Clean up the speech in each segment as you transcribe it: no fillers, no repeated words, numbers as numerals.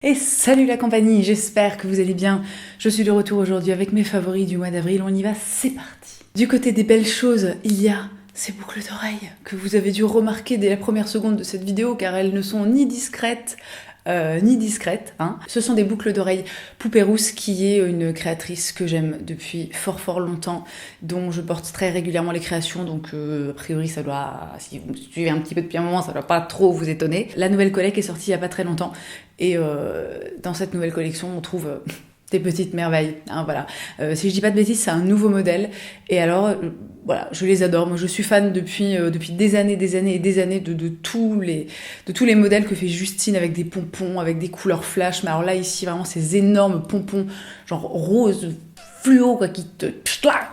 Et salut la compagnie, j'espère que vous allez bien. Je suis de retour aujourd'hui avec mes favoris du mois d'avril, on y va, c'est parti. Du côté des belles choses, il y a ces boucles d'oreilles que vous avez dû remarquer dès la première seconde de cette vidéo car elles ne sont ni discrètes, hein. Ce sont des boucles d'oreilles Poupée Rousse qui est une créatrice que j'aime depuis fort longtemps, dont je porte très régulièrement les créations, donc a priori ça doit, si vous me suivez un petit peu depuis un moment, ça doit pas trop vous étonner. La nouvelle collecte est sortie il y a pas très longtemps et dans cette nouvelle collection on trouve des petites merveilles, hein, voilà. Si je dis pas de bêtises, c'est un nouveau modèle. Et alors, voilà, je les adore. Moi, je suis fan depuis des années de tous les modèles que fait Justine avec des pompons, avec des couleurs flash. Mais alors là, ici, vraiment, ces énormes pompons, genre rose, fluo, quoi, qui te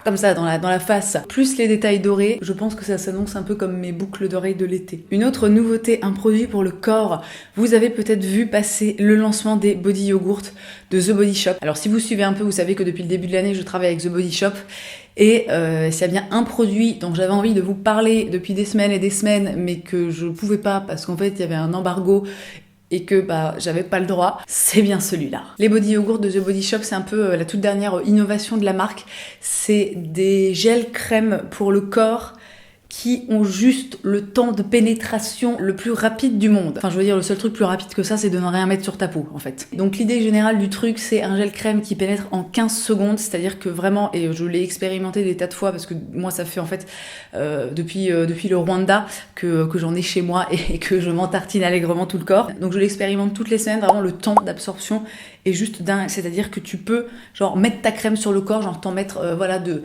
comme ça dans la face. Plus les détails dorés, je pense que ça s'annonce un peu comme mes boucles d'oreilles de l'été. Une autre nouveauté, un produit pour le corps. Vous avez peut-être vu passer le lancement des body yogurts de The Body Shop. Alors si vous suivez un peu, vous savez que depuis le début de l'année, je travaille avec The Body Shop. Et s'il y a bien un produit dont j'avais envie de vous parler depuis des semaines et des semaines, mais que je pouvais pas parce qu'en fait il y avait un embargo et que j'avais pas le droit, c'est bien celui-là. Les body yogurts de The Body Shop, c'est un peu la toute dernière innovation de la marque. C'est des gels crèmes pour le corps qui ont juste le temps de pénétration le plus rapide du monde. Enfin, je veux dire, le seul truc plus rapide que ça, c'est de ne rien mettre sur ta peau, en fait. Donc l'idée générale du truc, c'est un gel crème qui pénètre en 15 secondes, c'est-à-dire que vraiment, et je l'ai expérimenté des tas de fois, parce que moi, ça fait en fait, depuis le Rwanda, que j'en ai chez moi et que je m'en tartine allègrement tout le corps. Donc je l'expérimente toutes les semaines, vraiment le temps d'absorption est juste dingue, c'est-à-dire que tu peux genre mettre ta crème sur le corps, genre t'en mettre voilà de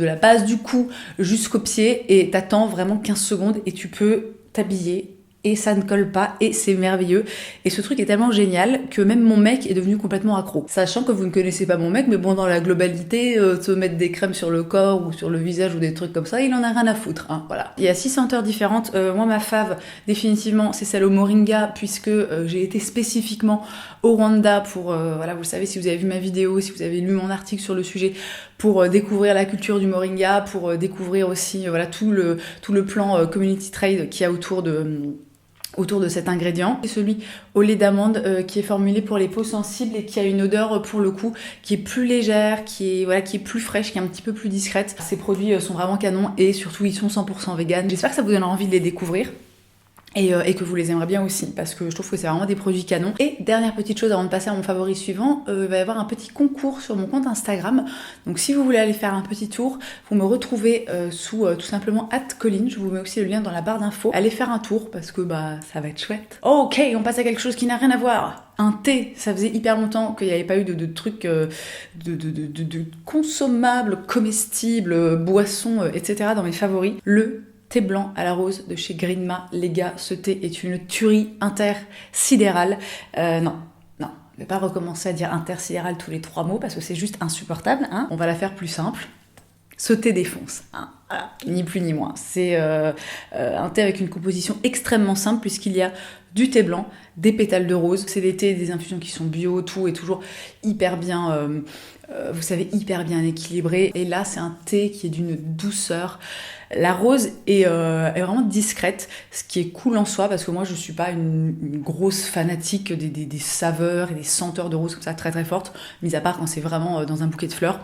la base du cou jusqu'au pied et t'attends vraiment 15 secondes et tu peux t'habiller et ça ne colle pas et c'est merveilleux. Et ce truc est tellement génial que même mon mec est devenu complètement accro. Sachant que vous ne connaissez pas mon mec, mais bon, dans la globalité, se mettre des crèmes sur le corps ou sur le visage ou des trucs comme ça, il en a rien à foutre, hein, voilà. Il y a 6 senteurs différentes. Moi, ma fave, définitivement, c'est celle au moringa, puisque j'ai été spécifiquement au Rwanda pour, voilà, vous le savez, si vous avez vu ma vidéo, si vous avez lu mon article sur le sujet, pour découvrir la culture du moringa, pour découvrir aussi voilà, tout le plan community trade qu'il y a autour de cet ingrédient. C'est celui au lait d'amande qui est formulé pour les peaux sensibles et qui a une odeur pour le coup qui est plus légère, qui est plus fraîche, qui est un petit peu plus discrète. Ces produits sont vraiment canons et surtout ils sont 100% vegan. J'espère que ça vous donnera envie de les découvrir. Et que vous les aimerez bien aussi, parce que je trouve que c'est vraiment des produits canons. Et dernière petite chose avant de passer à mon favori suivant, il va y avoir un petit concours sur mon compte Instagram. Donc si vous voulez aller faire un petit tour, vous me retrouvez sous tout simplement @Colline. Je vous mets aussi le lien dans la barre d'infos. Allez faire un tour parce que ça va être chouette. Ok, on passe à quelque chose qui n'a rien à voir. Un thé, ça faisait hyper longtemps qu'il n'y avait pas eu de trucs de consommables, comestibles, boissons, etc. dans mes favoris. Le thé blanc à la rose de chez Greenma. Les gars, ce thé est une tuerie intersidérale. Non, je vais pas recommencer à dire intersidérale tous les 3 mots parce que c'est juste insupportable, hein. On va la faire plus simple. Ce thé défonce, hein. Voilà, ni plus ni moins. C'est un thé avec une composition extrêmement simple puisqu'il y a du thé blanc, des pétales de rose. C'est des thés, des infusions qui sont bio, tout est toujours hyper bien, vous savez, hyper bien équilibré. Et là, c'est un thé qui est d'une douceur. La rose est vraiment discrète, ce qui est cool en soi, parce que moi je suis pas une grosse fanatique des saveurs et des senteurs de rose comme ça très très fortes, mis à part quand c'est vraiment dans un bouquet de fleurs.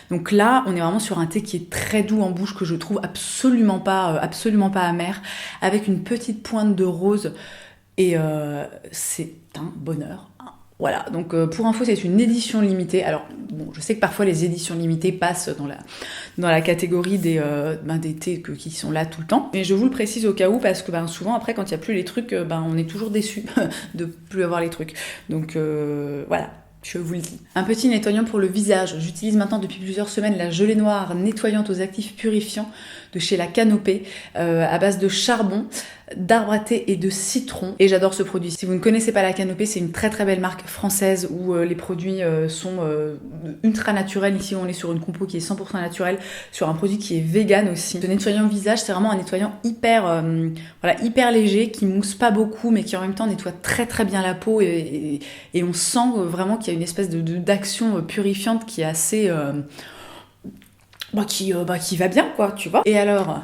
Donc là, on est vraiment sur un thé qui est très doux en bouche, que je trouve absolument pas amer, avec une petite pointe de rose, et c'est un bonheur. Voilà, donc pour info, c'est une édition limitée. Alors, bon, je sais que parfois les éditions limitées passent dans la catégorie des thés qui sont là tout le temps. Mais je vous le précise au cas où, parce que souvent, après, quand il n'y a plus les trucs, on est toujours déçu de plus avoir les trucs. Donc voilà. Je vous le dis. Un petit nettoyant pour le visage. J'utilise maintenant depuis plusieurs semaines la gelée noire nettoyante aux actifs purifiants de chez La Canopée à base de charbon, d'arbre à thé et de citron. Et j'adore ce produit. Si vous ne connaissez pas La Canopée, c'est une très très belle marque française où les produits sont ultra naturels. Ici, on est sur une compo qui est 100% naturelle, sur un produit qui est vegan aussi. Ce nettoyant visage, c'est vraiment un nettoyant hyper léger, qui mousse pas beaucoup, mais qui en même temps nettoie très très bien la peau et on sent vraiment qu'il y a une espèce d'action purifiante qui est assez... qui va bien, quoi, tu vois. Et alors,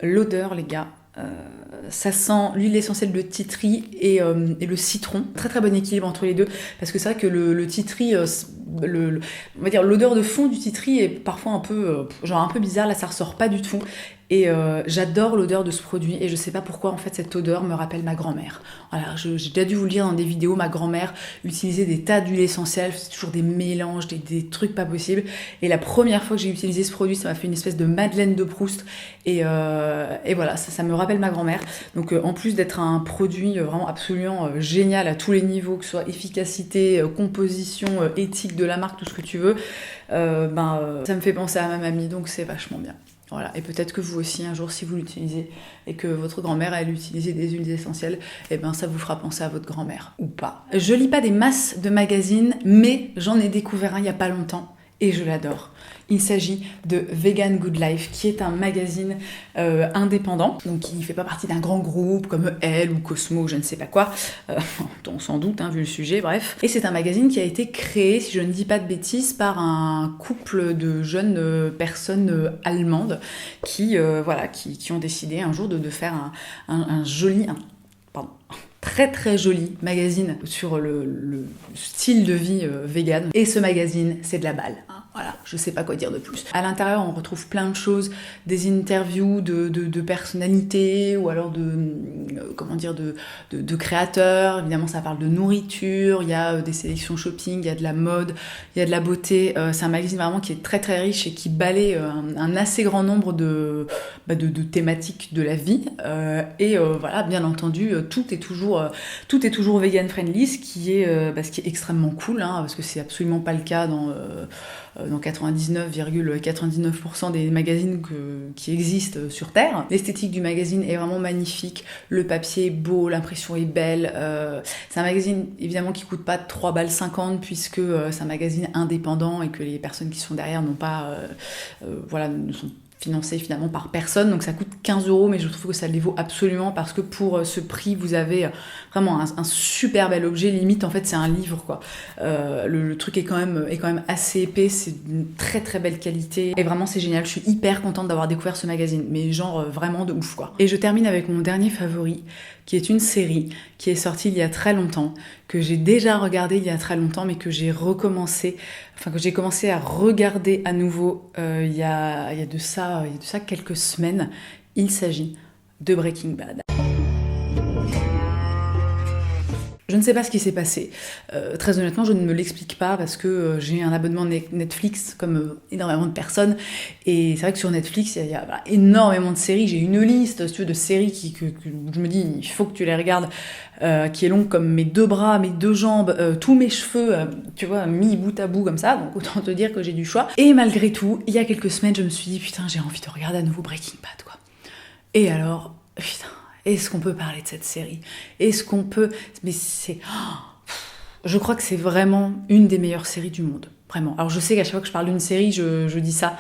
l'odeur, les gars, Ça sent l'huile essentielle de tea tree et le citron. Très très bon équilibre entre les deux, parce que c'est vrai que le tea tree, on va dire l'odeur de fond du tea tree est parfois un peu bizarre. Là, ça ressort pas du tout. Et j'adore l'odeur de ce produit et je sais pas pourquoi en fait cette odeur me rappelle ma grand-mère. Voilà, j'ai déjà dû vous le dire dans des vidéos, ma grand-mère utilisait des tas d'huiles essentielles, c'est toujours des mélanges, des trucs pas possibles. Et la première fois que j'ai utilisé ce produit, ça m'a fait une espèce de Madeleine de Proust et voilà, ça me rappelle ma grand-mère. Donc en plus d'être un produit vraiment absolument génial à tous les niveaux, que ce soit efficacité, composition, éthique de la marque, tout ce que tu veux, ça me fait penser à ma mamie, donc c'est vachement bien. Voilà, et peut-être que vous aussi, un jour, si vous l'utilisez et que votre grand-mère, elle utilisait des huiles essentielles, eh ben ça vous fera penser à votre grand-mère, ou pas. Je lis pas des masses de magazines, mais j'en ai découvert un il y a pas longtemps, et je l'adore. Il s'agit de Vegan Good Life, qui est un magazine indépendant, donc qui ne fait pas partie d'un grand groupe comme Elle ou Cosmo, je ne sais pas quoi, on s'en doute, vu le sujet, bref. Et c'est un magazine qui a été créé, si je ne dis pas de bêtises, par un couple de jeunes personnes allemandes qui ont décidé un jour de faire un très très joli magazine sur le style de vie vegan. Et ce magazine, c'est de la balle. Voilà, je sais pas quoi dire de plus. À l'intérieur, on retrouve plein de choses, des interviews de personnalités ou alors de créateurs. Évidemment, ça parle de nourriture, il y a des sélections shopping, il y a de la mode, il y a de la beauté. C'est un magazine vraiment qui est très très riche et qui balaie un assez grand nombre de thématiques de la vie. Voilà, bien entendu, tout est toujours vegan friendly, ce qui est extrêmement cool, parce que c'est absolument pas le cas dans 99,99% des magazines qui existent sur Terre. L'esthétique du magazine est vraiment magnifique, le papier est beau, l'impression est belle. C'est un magazine évidemment qui coûte pas 3,50 balles puisque c'est un magazine indépendant et que les personnes qui sont derrière ne sont financé finalement par personne, donc ça coûte 15 €, mais je trouve que ça les vaut absolument parce que pour ce prix, vous avez vraiment un super bel objet, limite en fait c'est un livre quoi. Le truc est quand même assez épais, c'est d'une très très belle qualité et vraiment c'est génial, je suis hyper contente d'avoir découvert ce magazine, mais genre vraiment de ouf quoi. Et je termine avec mon dernier favori, qui est une série qui est sortie il y a très longtemps, que j'ai déjà regardée il y a très longtemps, mais que j'ai commencé à regarder à nouveau il y a de ça quelques semaines. Il s'agit de Breaking Bad. Je ne sais pas ce qui s'est passé. Très honnêtement, je ne me l'explique pas parce que j'ai un abonnement Netflix comme énormément de personnes. Et c'est vrai que sur Netflix, il y a énormément de séries. J'ai une liste, si tu veux, de séries que je me dis, il faut que tu les regardes, qui est longue comme mes 2 bras, mes 2 jambes, tous mes cheveux, tu vois, mis bout à bout comme ça. Donc autant te dire que j'ai du choix. Et malgré tout, il y a quelques semaines, je me suis dit, putain, j'ai envie de regarder à nouveau Breaking Bad, quoi. Et alors, putain... Est-ce qu'on peut parler de cette série ? Est-ce qu'on peut... Mais c'est... Je crois que c'est vraiment une des meilleures séries du monde. Vraiment. Alors je sais qu'à chaque fois que je parle d'une série, je dis ça.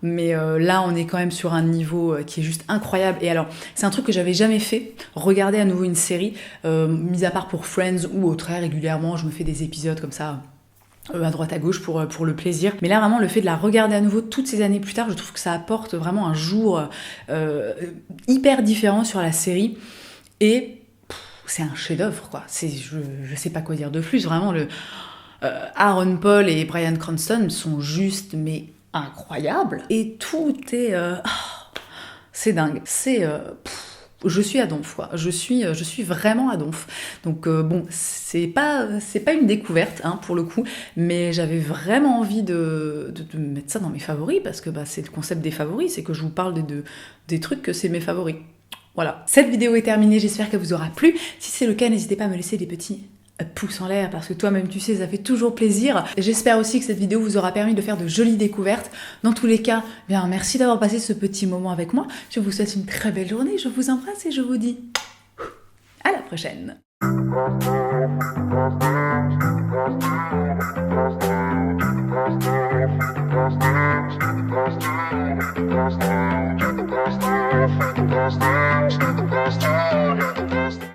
Mais là, on est quand même sur un niveau qui est juste incroyable. Et alors, c'est un truc que j'avais jamais fait. Regarder à nouveau une série, mis à part pour Friends ou très régulièrement, je me fais des épisodes comme ça... à droite à gauche pour le plaisir, mais là vraiment le fait de la regarder à nouveau toutes ces années plus tard, je trouve que ça apporte vraiment un jour hyper différent sur la série et c'est un chef-d'œuvre quoi. Je sais pas quoi dire de plus, vraiment Aaron Paul et Bryan Cranston sont juste mais incroyables et tout est c'est dingue, je suis à donf, quoi. Je suis vraiment à donf. Donc c'est pas une découverte, pour le coup, mais j'avais vraiment envie de mettre ça dans mes favoris, parce que c'est le concept des favoris, c'est que je vous parle des trucs que c'est mes favoris. Voilà. Cette vidéo est terminée, j'espère qu'elle vous aura plu. Si c'est le cas, n'hésitez pas à me laisser des petits pouces en l'air, parce que toi-même tu sais, ça fait toujours plaisir. J'espère aussi que cette vidéo vous aura permis de faire de jolies découvertes. Dans tous les cas, merci d'avoir passé ce petit moment avec moi. Je vous souhaite une très belle journée, je vous embrasse et je vous dis à la prochaine.